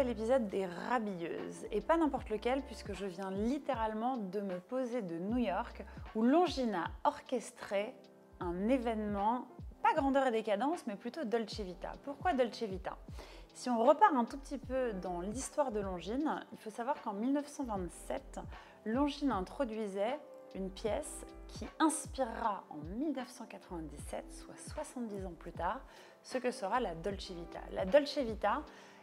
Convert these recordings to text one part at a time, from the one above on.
nouvel épisode des Rabilleuses, et pas n'importe lequel puisque je viens littéralement de me poser de New York où Longines a orchestré un événement, pas grandeur et décadence, mais plutôt Dolce Vita. Pourquoi Dolce Vita? Si on repart un tout petit peu dans l'histoire de Longines, il faut savoir qu'en 1927, Longines introduisait une pièce qui inspirera en 1997, soit 70 ans plus tard, ce que sera la Dolce Vita. La Dolce Vita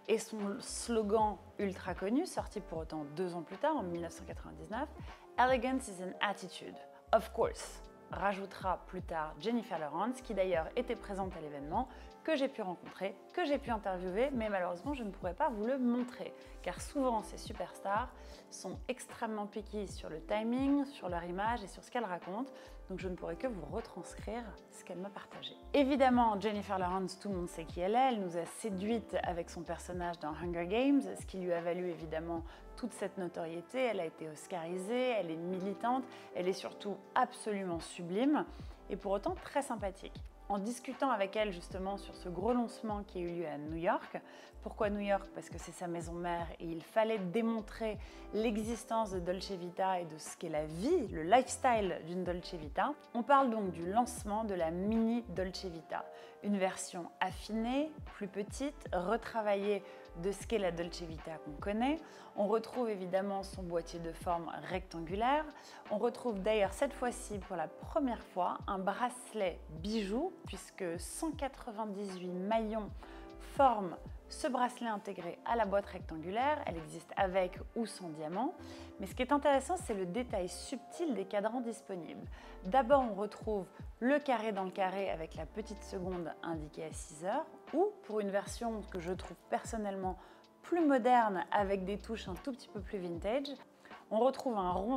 et son slogan ultra connu, sorti pour autant 2 ans plus tard, en 1999, Elegance is an attitude, of course, rajoutera plus tard Jennifer Lawrence, qui d'ailleurs était présente à l'événement, que j'ai pu rencontrer, que j'ai pu interviewer, mais malheureusement je ne pourrais pas vous le montrer, car souvent ces superstars sont extrêmement picky sur le timing, sur leur image et sur ce qu'elles racontent, donc je ne pourrais que vous retranscrire ce qu'elle m'a partagé. Évidemment, Jennifer Lawrence, tout le monde sait qui elle nous a séduite avec son personnage dans Hunger Games, ce qui lui a valu évidemment toute cette notoriété. Elle a été oscarisée, elle est militante, elle est surtout absolument sublime et pour autant très sympathique. En discutant avec elle justement sur ce gros lancement qui a eu lieu à New York. Pourquoi New York? Parce que c'est sa maison mère et il fallait démontrer l'existence de Dolce Vita et de ce qu'est la vie, le lifestyle d'une Dolce Vita. On parle donc du lancement de la mini Dolce Vita, une version affinée, plus petite, retravaillée de ce qu'est la Dolce Vita qu'on connaît. On retrouve évidemment son boîtier de forme rectangulaire. On retrouve d'ailleurs cette fois-ci pour la première fois un bracelet bijou puisque 198 maillons forment ce bracelet intégré à la boîte rectangulaire. Elle existe avec ou sans diamant. Mais ce qui est intéressant, c'est le détail subtil des cadrans disponibles. D'abord, on retrouve le carré dans le carré avec la petite seconde indiquée à 6 heures, ou pour une version que je trouve personnellement plus moderne avec des touches un tout petit peu plus vintage, on retrouve un rond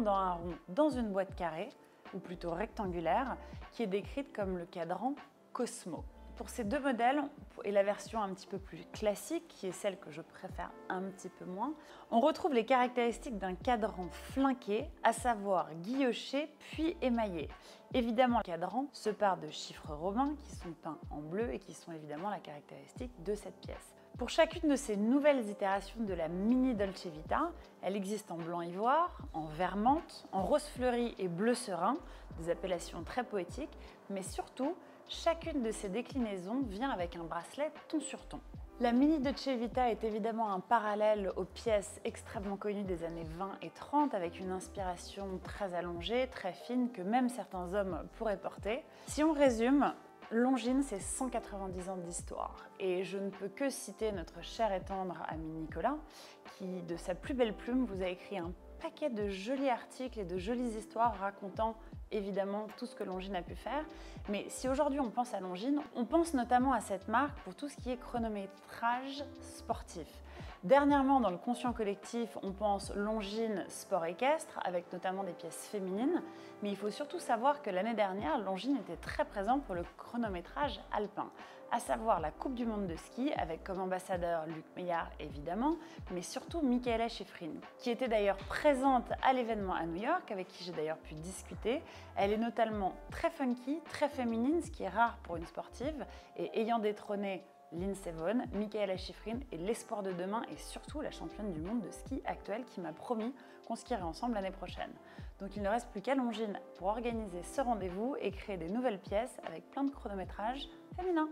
dans une boîte carrée, ou plutôt rectangulaire, qui est décrite comme le cadran Cosmo. Pour ces deux modèles, et la version un petit peu plus classique, qui est celle que je préfère un petit peu moins, on retrouve les caractéristiques d'un cadran flanqué, à savoir guilloché puis émaillé. Évidemment, le cadran se part de chiffres romains qui sont peints en bleu et qui sont évidemment la caractéristique de cette pièce. Pour chacune de ces nouvelles itérations de la mini Dolce Vita, elle existe en blanc ivoire, en vert menthe, en rose fleuri et bleu serein, des appellations très poétiques, mais surtout, chacune de ces déclinaisons vient avec un bracelet ton sur ton. La mini Dolce Vita est évidemment un parallèle aux pièces extrêmement connues des années 20 et 30 avec une inspiration très allongée, très fine que même certains hommes pourraient porter. Si on résume, Longines, c'est 190 ans d'histoire et je ne peux que citer notre cher et tendre ami Nicolas qui, de sa plus belle plume, vous a écrit un paquet de jolis articles et de jolies histoires racontant évidemment tout ce que Longines a pu faire. Mais si aujourd'hui on pense à Longines, on pense notamment à cette marque pour tout ce qui est chronométrage sportif. Dernièrement, dans le conscient collectif, on pense Longines sport équestre avec notamment des pièces féminines. Mais il faut surtout savoir que l'année dernière, Longines était très présent pour le chronométrage alpin, à savoir la Coupe du monde de ski avec comme ambassadeur Luc Meillard évidemment, mais surtout Michaela Schifrin, qui était d'ailleurs présente à l'événement à New York, avec qui j'ai d'ailleurs pu discuter. Elle est notamment très funky, très féminine, ce qui est rare pour une sportive, et ayant détrôné Lindsey Vonn, Michaela Schifrin est l'espoir de demain et surtout la championne du monde de ski actuelle qui m'a promis qu'on skierait ensemble l'année prochaine. Donc il ne reste plus qu'à Longines pour organiser ce rendez-vous et créer des nouvelles pièces avec plein de chronométrages féminins.